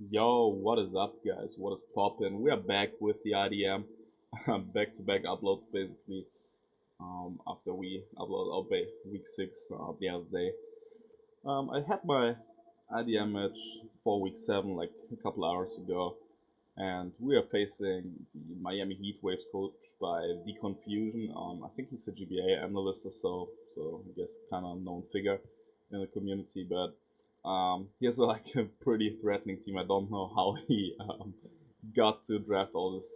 Yo, what is up, guys? What is poppin'? We are back with the IDM, back-to-back uploads basically. After we upload week 6 the other day. I had my IDM match for week 7 like a couple hours ago, and we are facing the Miami Heat Waves coach by The Confusion. I think he's a GBA analyst or so I guess kind of known figure in the community, but he has like a pretty threatening team. I don't know how he got to draft all this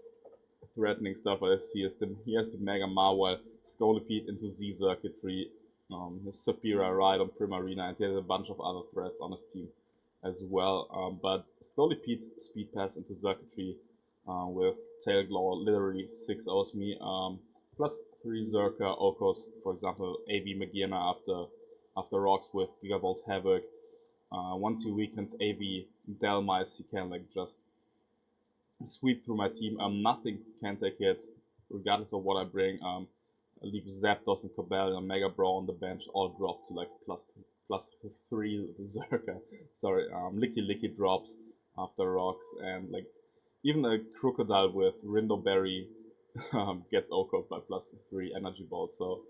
threatening stuff, but I see he has the Mega Marwell, Scolipede into Z circuitry, his Superior Ride on Primarina, and he has a bunch of other threats on his team as well. But Scolipede speed pass into circuitry with Tail Glow literally 6-0s me. Plus 3 Zerka, Okos, for example, AV Magina after rocks with Gigavolt Havoc. Once he weakens AV Delmice, he can like just sweep through my team. Nothing can take it, regardless of what I bring. I leave Zapdos and Cobalion and Mega Brawl on the bench, all drop to like plus 3 Zerka. Sorry, Licky Licky drops after rocks, and like even a Crocodile with Rindo Berry gets Oko by plus 3 Energy Balls. So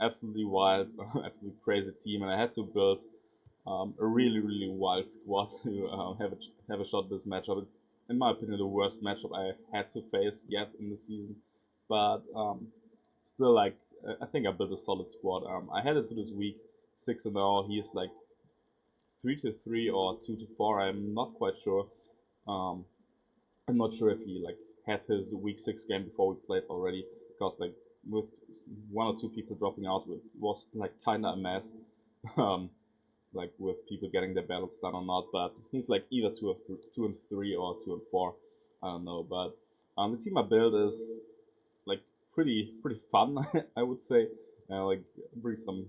absolutely wild, absolutely crazy team, and I had to build a really wild squad to have a shot at this matchup. It's, in my opinion, the worst matchup I had to face yet in the season, but still, like I think I built a solid squad. I headed to this week 6-0. He's like 3-3 or 2-4. I'm not quite sure. Um, I'm not sure if he like had his week 6 game before we played already, because like with one or two people dropping out, it was like kinda a mess. Um, like with people getting their battles done or not. But he's like either 2-3 or 2-4. I don't know. But the team I build is like pretty fun. I would say. Like bring some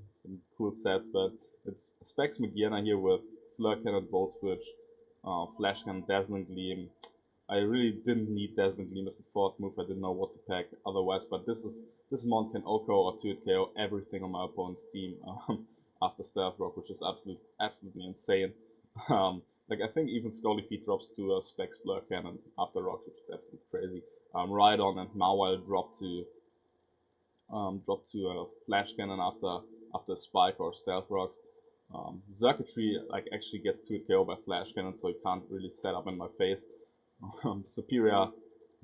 cool sets, but it's Specs Magiana here with Flare Cannon, Volt Switch, Flash Cannon, Dazzling Gleam. I really didn't need Dazzling Gleam as the fourth move. I didn't know what to pack otherwise. But this mon can OHKO or 2 KO everything on my opponent's team after Stealth Rock, which is absolutely insane. Like I think even Scolipede drops to a Specs Flare Cannon after Rock, which is absolutely crazy. Rhydon and Mawile drop to a Flash Cannon after Spike or Stealth Rocks. Circuitry like actually gets 2 KO by Flash Cannon, so he can't really set up in my face. Superior,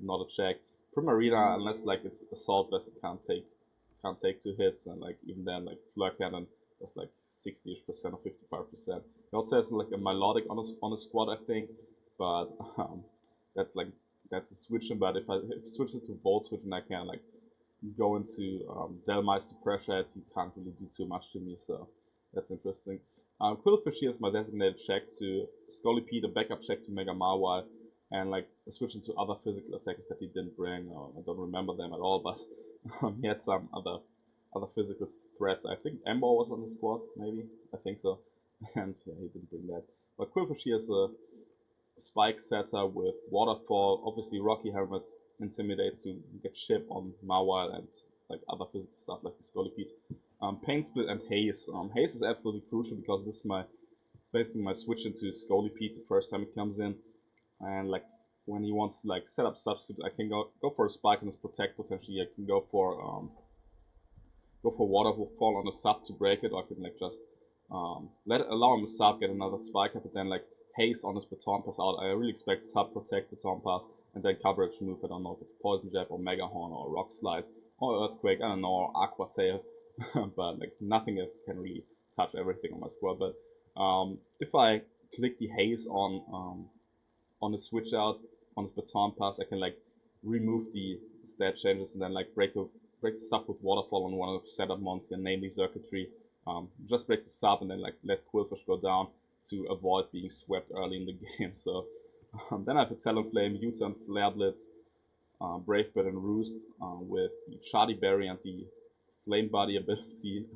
not a check. Primarina, unless like it's Assault Vest, it can't take 2 hits, and like even then like Flare Cannon does like 60ish% or 55%. He also has like a Melodic on his squad, I think, but that's like that's a switching. But if I switch it to Volt Switch, and I can like go into Delmice to pressure it, he can't really do too much to me, so that's interesting. Quillfish here is my designated check to Scolipede, a backup check to Mega Marwile, and like switching to other physical attackers that he didn't bring. I don't remember them at all, but he had some other physical threats. I think Ember was on the squad, maybe. I think so. And yeah, he didn't bring that. But Quillfish here is a Spike setter with Waterfall, obviously Rocky Helmet, Intimidate to get chip on Mawile and like other physical stuff like the Scolipede. Pain Split and Haze. Haze is absolutely crucial because this is basically my switch into Scolipede the first time it comes in, and like when he wants to like set up substitute, I can go for a Spike and his Protect potentially. I can go for Waterfall on a sub to break it, or I can like just allow him to sub, get another Spike up, but then like Haze on his Baton Pass out. I really expect sub Protect Baton Pass and then coverage move. I don't know if it's Poison Jab or Mega Horn or Rock Slide or Earthquake. I don't know, or Aqua Tail, but like nothing that can really touch everything on my squad. But if I click the Haze on the switch out on his Baton Pass, I can like remove the stat changes and then like break the sub with Waterfall on one of the setup monsters, namely Circuitry. Just break the sub and then like let Quillfish go down to avoid being swept early in the game. So then I have a Talonflame, U-Turn, Flare Blitz, Brave Bird, and Roost with the Chardy Berry and the Flame Body ability.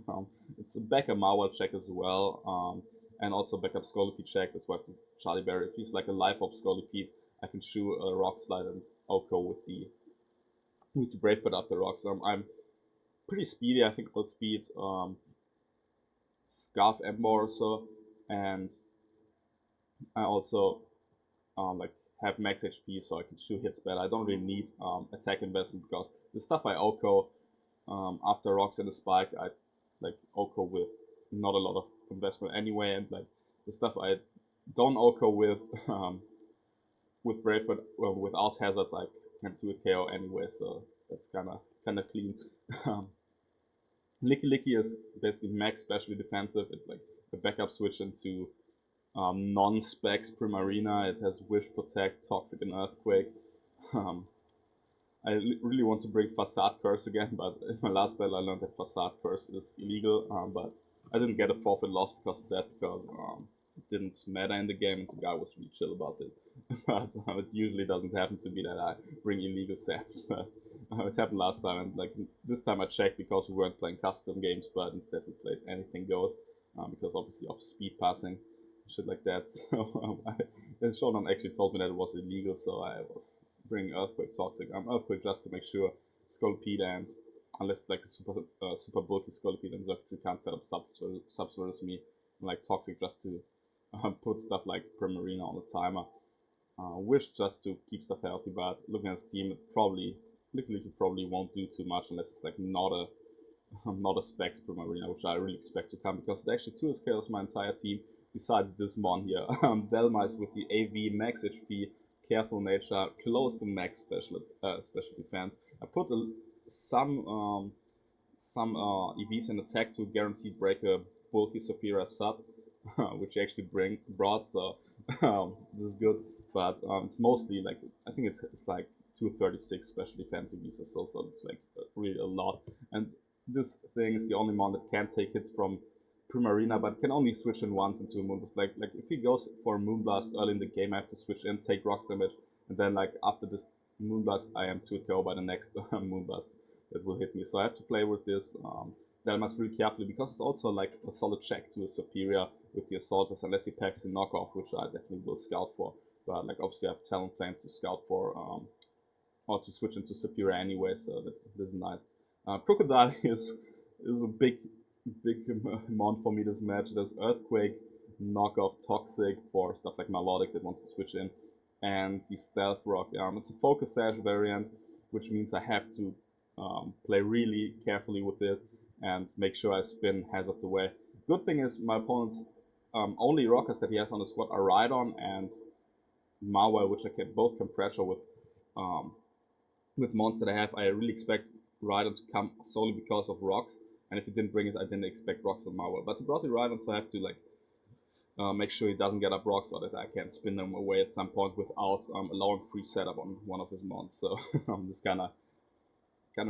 It's a backup Marwell check as well, and also backup Scolipede check. That's why the Chardy Berry. If he's like a life up Scolipede, I can shoot a Rock Slide and OHKO with the Brave Bird after rocks. I'm pretty speedy. I think outspeed Scarf Ember or so, and I also like have max HP so I can shoot hits better. I don't really need attack investment because the stuff I OHKO after rocks and the spike, I like OHKO with not a lot of investment anyway, and like the stuff I don't OHKO with Brave, but well, without hazards I can do it KO anyway, so that's kind of clean. Um, Licky Licky is basically max specially defensive. It's like a backup switch into non-specs Primarina. It has Wish, Protect, Toxic, and Earthquake. Um, I really want to bring Facade Curse again, but in my last battle I learned that Facade Curse is illegal, but I didn't get a forfeit loss because of that, because it didn't matter in the game and the guy was really chill about it. But it usually doesn't happen to me that I bring illegal sets, but it happened last time, and like this time I checked because we weren't playing custom games, but instead we played Anything Goes, because obviously of speed passing, shit like that. So Shodan actually told me that it was illegal, so I was bring Earthquake Toxic. Earthquake just to make sure Scolipede and unless it's like a super bulky Scolipede and Zergtry can't set up subs versus me, and like Toxic just to put stuff like Primarina on the timer. Wish just to keep stuff healthy, but looking at his team, it probably won't do too much unless it's like not a not a specs Primarina, which I really expect to come because it actually 2 scales my entire team besides this mon here. Delmice with the AV max HP, careful nature, close to max special defense. I put some EVs in attack to guaranteed break a bulky superior sub, which he actually brought, so this is good. But it's mostly like I think it's like 236 special defense EVs or so it's like really a lot. And this thing is the only mon that can take hits from Primarina, but can only switch in once into a Moonblast. Like if he goes for a Moonblast early in the game, I have to switch in, take rocks damage, and then like after this Moonblast, I am 2-KO by the next Moonblast that will hit me. So I have to play with this Delmas really carefully because it's also like a solid check to a superior with the assaulters unless he packs the knockoff, which I definitely will scout for. But like obviously I have Talon Flame to scout for or to switch into superior anyway, so this is nice. Crocodile is a big mon for me this match. There's Earthquake, knockoff Toxic for stuff like Melodic that wants to switch in, and the Stealth Rock. It's a Focus Sash variant, which means I have to play really carefully with it and make sure I spin hazards away. Good thing is my opponent's only rockers that he has on the squad are Rhydon and Mawile, which I can both can pressure um, with mons that I have. I really expect Rhydon to come solely because of rocks, and if he didn't bring it, I didn't expect rocks on Mawile. But he brought the Rhydon, so I have to like make sure he doesn't get up rocks or that I can spin them away at some point without allowing free setup on one of his mons. So this kind of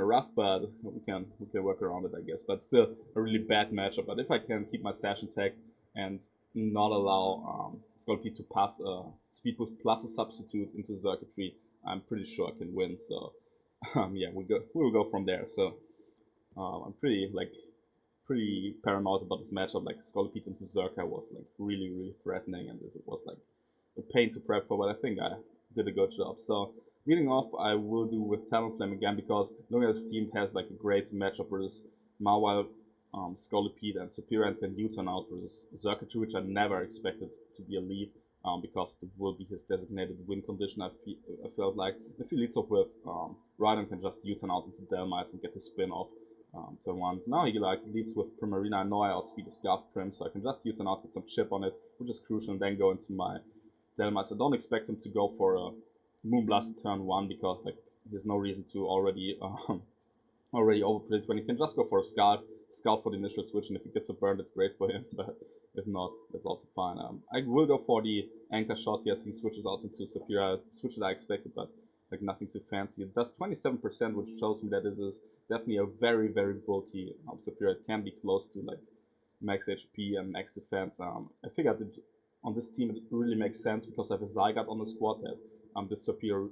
rough, but we can work around it, I guess. But still a really bad matchup. But if I can keep my stash intact and not allow Scolipede to pass a speed boost plus a substitute into circuitry, I'm pretty sure I can win. So yeah, we will go from there. So I'm pretty paranoid about this matchup. Like Scolipede into Zerka was like really threatening, and it was like a pain to prep for. But I think I did a good job. So leading off, I will do with Talonflame again because looking at his team has like a great matchup versus Mawile, Scolipede, and Superior, and can U-turn out versus Zerka, which I never expected to be a lead. Because it will be his designated win condition. I felt like if he leads off with Rhydon can just U-turn out into Delmice and get the spin off turn 1. Now he like leads with Primarina. I know I outspeed the Scarf Prim, so I can just U-turn out, get some chip on it, which is crucial, and then go into my Delmice. I don't expect him to go for a Moonblast turn 1 because like there's no reason to already overpredict when he can just go for a scout for the initial switch, and if he gets a burn, that's great for him, but if not, that's also fine. I will go for the anchor shot here, as he switches out into Superior, switch that I expected, but like nothing too fancy. It does 27%, which shows me that it is definitely a very bulky Superior. It can be close to like max HP and max defense. I figured on this team it really makes sense because I have a Zygarde on the squad that the Superior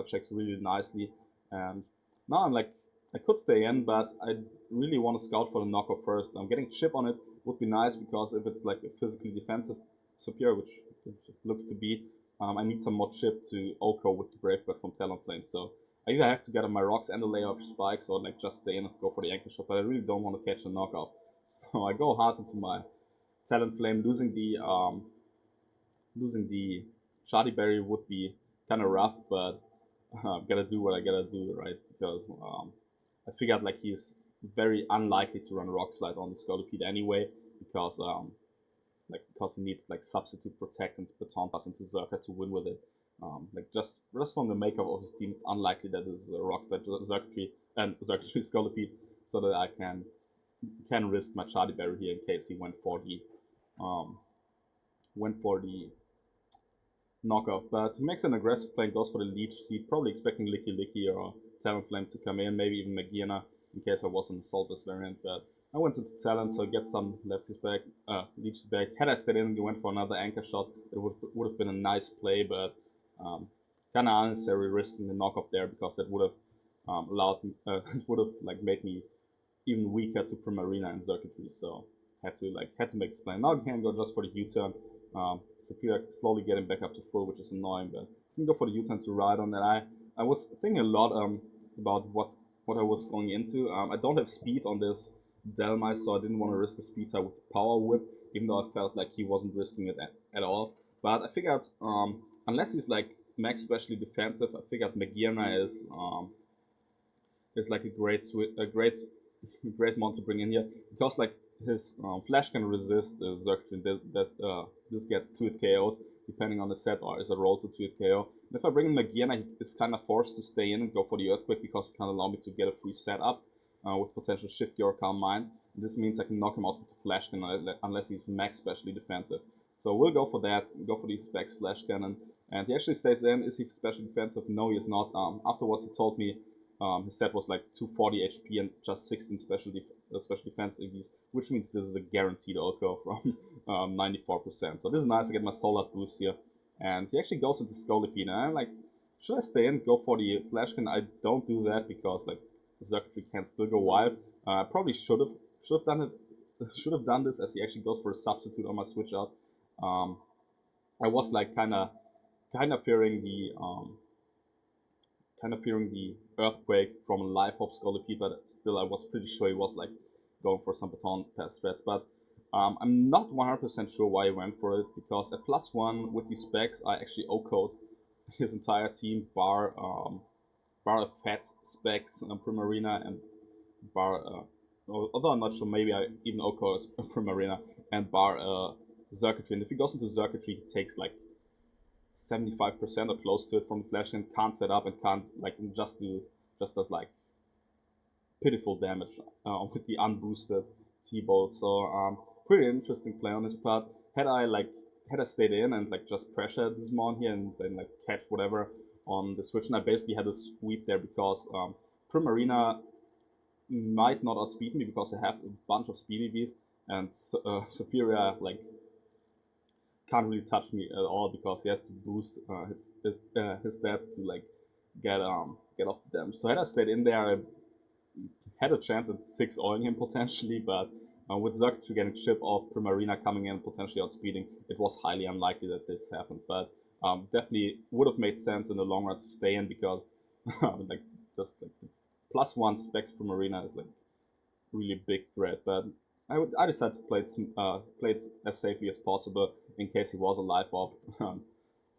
checks really nicely, and now I'm like I could stay in, but I really want to scout for the knockoff first. Getting chip on it would be nice because if it's like a physically defensive Superior, which it looks to be, I need some more chip to OHKO with the Brave Bird from Talonflame. So I either have to get on my rocks and a layer of spikes, or like just stay in and go for the anchor shot. But I really don't want to catch a knockoff, so I go hard into my Talonflame, losing the Shardy Berry would be kind of rough, but gotta do what I gotta do, right? Because I figured like he's very unlikely to run Rock Slide on the Scolipede anyway, because because he needs like substitute protect and baton pass into Zerka to win with it. Like just from the makeup of his team, it's unlikely that it's a Rock Slide Circuitry and Circuitry Scolipede, so that I can risk my Shardy Berry here in case he um, went for the knockoff. But he makes an aggressive play and goes for the leech seed, probably expecting Licky Licky or Talonflame to come in, maybe even Magiana in case I was an Assaultless variant. But I went into Talon, so get some lefties back, leeches back. Had I stayed in and went for another anchor shot, it would have been a nice play, but kind of unnecessary risking the knockoff there because that would have allowed me, it would have like made me even weaker to Primarina and Circuitry, so had to make this play. Now I can go just for the U-turn. Sophia slowly getting back up to full, which is annoying, but I can go for the U-turn to ride on that. I was thinking a lot about what I was going into. I don't have speed on this Delmai, so I didn't want to risk a speed tie with the power whip, even though I felt like he wasn't risking it at all. But I figured unless he's like max specially defensive, I figured Magiana is like a great mon to bring in here because like his flash can resist the Zerg. This gets 2-hit KO'd depending on the set or is a roll to 2-hit KO. And if I bring in Magiana, he is kind of forced to stay in and go for the Earthquake because he can't allow me to get a free setup with potential Shift Your Calm Mind. And this means I can knock him out with the Flash Cannon unless he's max specially defensive. So we'll go for that, go for the Specs Flash Cannon. And he actually stays in. Is he special defensive? No, he is not. Afterwards he told me his set was like 240 HP and just 16 special defense EVs, which means this is a guaranteed Ulco from 94%. So this is nice. I get my Solar boost here, and he actually goes into Scolipede, and I'm like, should I stay in, go for the Flash Can? I don't do that because like Circuitry can still go wild. I probably should have done it. Should have done this as he actually goes for a substitute on my switch out. I was like kind of fearing the Earthquake from a live hop Scolipede, but still I was pretty sure he was like going for some baton pass threats. But I'm not 100% sure why he went for it, because at +1 with these specs I actually O-code his entire team bar a fat specs Primarina and bar although I'm not sure, maybe I even O-code Primarina and bar Circuitry. And if he goes into Circuitry, he takes like 75% or close to it from the flash and can't set up and can't like just does like pitiful damage with the unboosted T-bolt. So pretty interesting play on his part. Had I stayed in and like just pressured this mon here and then like catch whatever on the switch, and I basically had a sweep there because Primarina might not outspeed me because I have a bunch of speed EVs, and Superior like can't really touch me at all because he has to boost his stats to like get off the damage. So had I stayed in there, I had a chance at 6-0ing him potentially, but with Zerk getting chip off, Primarina coming in potentially outspeeding, it was highly unlikely that this happened. But definitely would have made sense in the long run to stay in because like just like the +1 specs Primarina is like really big threat. But I decided to play it as safely as possible in case he was a live op,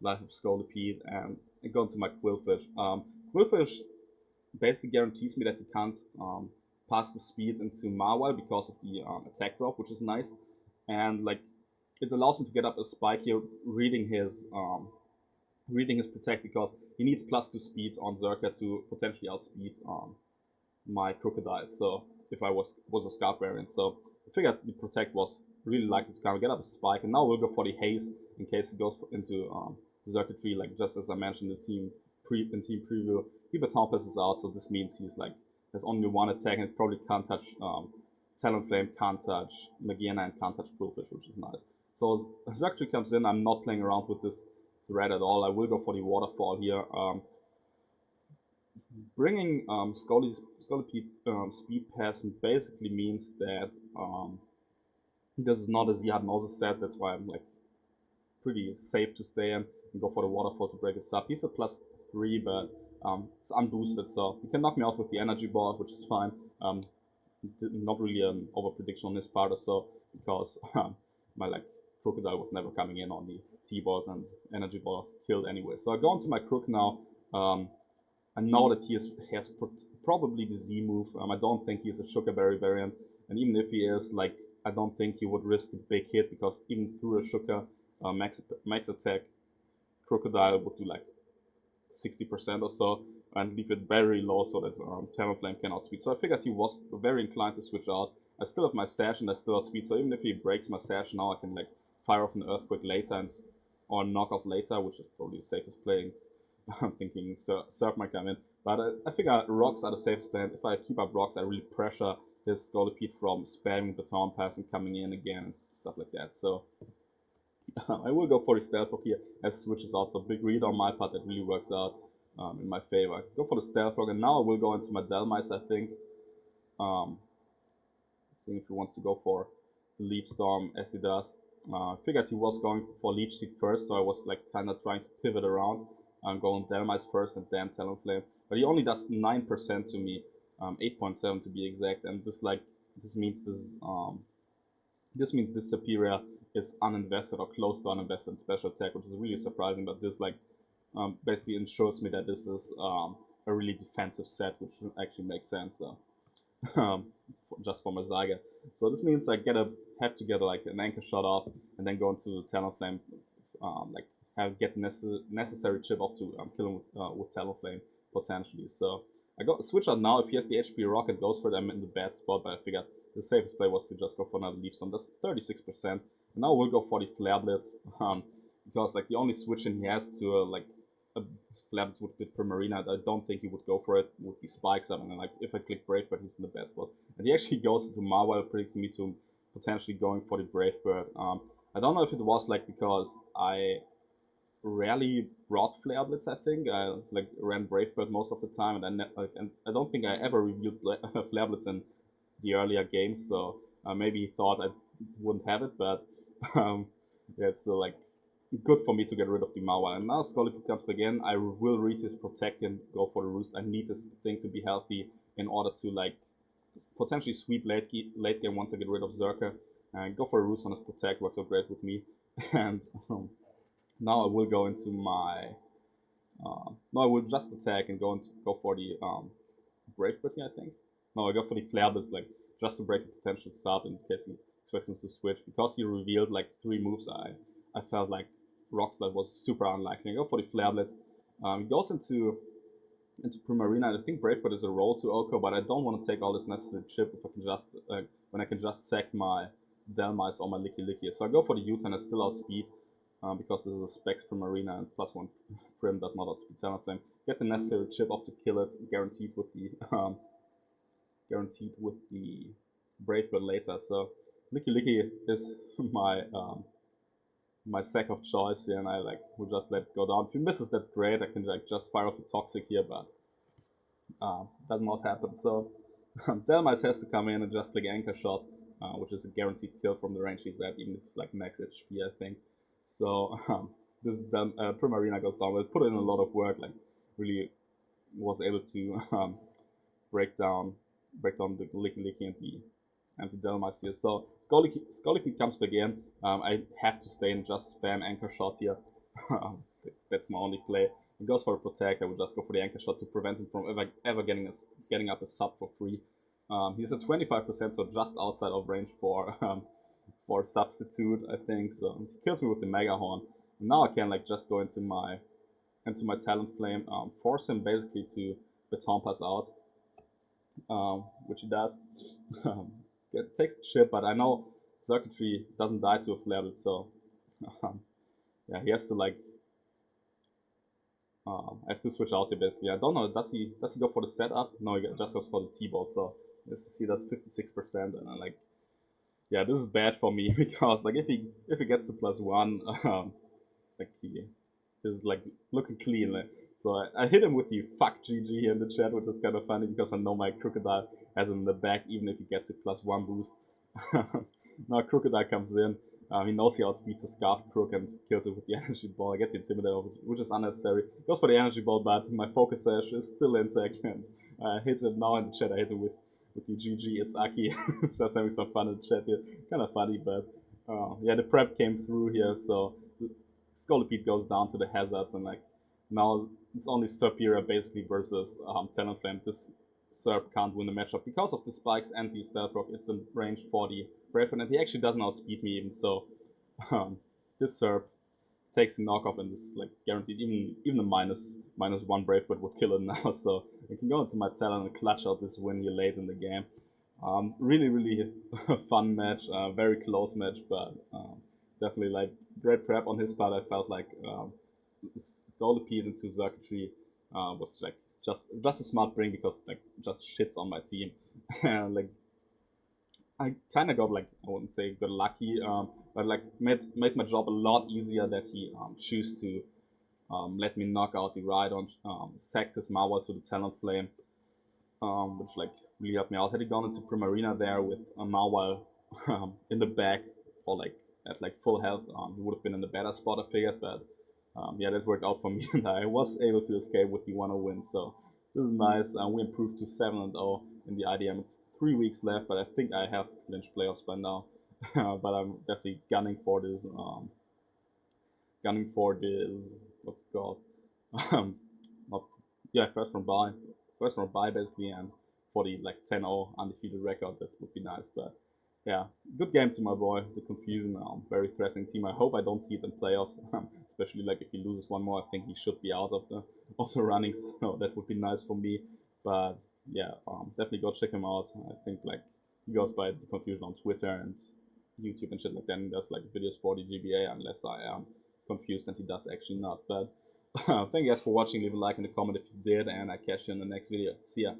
live op Scolipede, and go into my Quillfish. Quillfish basically guarantees me that he can't pass the speed into Marwile because of the attack drop, which is nice, and like it allows him to get up a spike here, reading his protect because he needs +2 speed on Zerka to potentially outspeed my Crocodile. So if I was a Scarf variant, so I figured the protect was really likely to come get up a spike, and now we'll go for the haze in case he goes into Circuitry, like just as I mentioned in team preview. He baton passes out, so this means he's like has only one attack and probably can't touch Talonflame, can't touch Magiana, and can't touch Quillfish, which is nice. So as Circuitry comes in, I'm not playing around with this threat at all. I will go for the waterfall here. Bringing Scolipede speed pass basically means that this is not a Ziad Moses set. That's why I'm like pretty safe to stay in and go for the waterfall to break it up. He's a +3, but it's unboosted, so he can knock me out with the energy ball, which is fine. Not really an over prediction on his part or so because my like Crocodile was never coming in on the T-ball and energy ball killed anyway. So I go into my crook now. I know that he has probably the Z move. I don't think he's a Sugarberry variant, and even if he is, like, I don't think he would risk a big hit, because even through a Sugar max attack, Crocodile would do like 60% or so, and leave it very low so that Talonflame cannot speed. So I figured he was very inclined to switch out. I still have my Sash and I still have speed, so even if he breaks my Sash now, I can like fire off an Earthquake later or knock off later, which is probably the safest playing. I'm thinking Surf might come in, but I figure Rocks are the safest plan. If I keep up Rocks, I really pressure his Scolipede from spamming Baton Pass and coming in again and stuff like that. So I will go for the Stealth Rock here, as switches out, so big read on my part that really works out in my favor. Go for the Stealth Rock, and now I will go into my Delmice, I think. Seeing if he wants to go for the Leaf Storm as he does. Figured he was going for Leech Seed first, so I was like kind of trying to pivot around. I'm going Delmice first and then Talonflame. But he only does 9% to me, 8.7 to be exact, and this means this Superior is uninvested or close to uninvested special attack, which is really surprising. But this basically ensures me that this is a really defensive set, which actually makes sense. Just for my Zyga. So this means I have to get like an Anchor Shot off and then go into Talonflame, like get the necessary chip off to kill him with Talonflame potentially. So I got switch out now. If he has the HP Rocket, goes for it. I'm in the bad spot, but I figured the safest play was to just go for another Leaf Storm. That's 36%. Now we'll go for the Flare Blitz, because like the only switching he has to like a Flare Blitz would be Primarina. I don't think he would go for it with the spikes up, and like if I click Brave Bird, he's in the bad spot. And he actually goes into Marwile, predicting me to potentially going for the Brave Bird. I don't know if it was like because I rarely brought Flare Blitz. I think I like ran Brave Bird most of the time, and I don't think I ever reviewed Flare Blitz in the earlier games. So maybe he thought I wouldn't have it, but yeah, it's still like good for me to get rid of the Mawa. And now Scolipede comes again. I will reach his Protect and go for the Roost. I need this thing to be healthy in order to like potentially sweep late game once I get rid of Zerker. And go for a Roost on his Protect, works so great with me. And now I will go into my no, I will just attack and go for the Brave Bird here, I think. No, I go for the Flare Blitz, like just to break the potential start in case he expects him to switch. Because he revealed like 3 moves, I felt like Rock Slide was super unlikely. I go for the Flare Blitz. He goes into Primarina. I think Brave Bird is a roll to Oko, but I don't want to take all this necessary chip if I can just when I can just sack my Delmice or my Licky Licky. So I go for the U-turn. I still outspeed because this is a Specs Primarina and +1 Prim does not outspeed Talonflame. Get the necessary chip off to kill it, guaranteed with the Brave Bird later. So Licky Licky is my sack of choice here, and I like will just let it go down. If he misses, that's great. I can like just fire off the Toxic here, but does not happen. So Delmice has to come in and just like Anchor Shot, which is a guaranteed kill from the range he's at, even if it's like max HP, I think. So this is done. Primarina goes down, but put in a lot of work. Like really was able to break down the Licky Licky and the Delmice here. So ScoliXurk comes back in. I have to stay and just spam Anchor Shot here. That's my only play. He goes for a Protect. I would just go for the Anchor Shot to prevent him from ever getting up a sub for free. He's at 25%, so just outside of range for Substitute, I think. So he kills me with the Mega Horn. And now I can like just go into my Talonflame, force him basically to Baton Pass out, which he does. It takes the chip, but I know Circuitry doesn't die to a Flare Blitz, so yeah, he has to like I have to switch out here basically. I don't know, does he go for the setup? No, he just goes for the T-ball. So let's see, that's 56%, and I'm like, yeah, this is bad for me because like if he gets to +1, like he is like looking clean. Like, so I hit him with the fuck GG here in the chat, which is kind of funny because I know my Crocodile has him in the back even if he gets a +1 boost. Now Crocodile comes in. He knows he outspeeds a Scarf Crook and kills it with the Energy Ball. I get the Intimidator, which is unnecessary. Goes for the Energy Ball, but my Focus Sash is still intact, and I hit him now in the chat. I hit him with the GG. It's Aki. Just having some fun in the chat here. Kind of funny, but yeah, the prep came through here, so Scolipede goes down to the hazards, and like now it's only Serpira basically versus Talonflame. This Serp can't win the matchup because of the spikes and the stealth rock. It's in range 40 Brave, and he actually doesn't outspeed me even so. This Serp takes a knockoff and is like guaranteed. Even a -1 Brave Bird would kill it now. So I can go into my Talon and clutch out this win here late in the game. Really fun match, very close match, but definitely like great prep on his part. I felt like Scolipede into Circuitry was like just a smart bring because like just shits on my team, and like I kind of got like I wouldn't say got lucky, but like made my job a lot easier that he chose to let me knock out the Rhydon, sacked his Mawa to the Talonflame, which like really helped me out. Had he gone into Primarina there with Mawa in the back or like at like full health, he would have been in a better spot I figured, but yeah, that worked out for me and I was able to escape with the 1-0 win. So this is nice. We improved to 7-0 in the IDM. It's 3 weeks left, but I think I have clinched playoffs by now. But I'm definitely gunning for this what's it called? Um, not yeah, first round bye basically, and for the like 10-0 undefeated record, that would be nice. But yeah, good game to my boy. The Confusion, very threatening team. I hope I don't see it in playoffs, especially like if he loses one more. I think he should be out of the running. So that would be nice for me. But yeah, definitely go check him out. I think like he goes by the Confusion on Twitter and YouTube and shit like that. And does like videos for the GBA, unless I am confused and he does actually not. But thank you guys for watching. Leave a like in the comment if you did, and I catch you in the next video. See ya.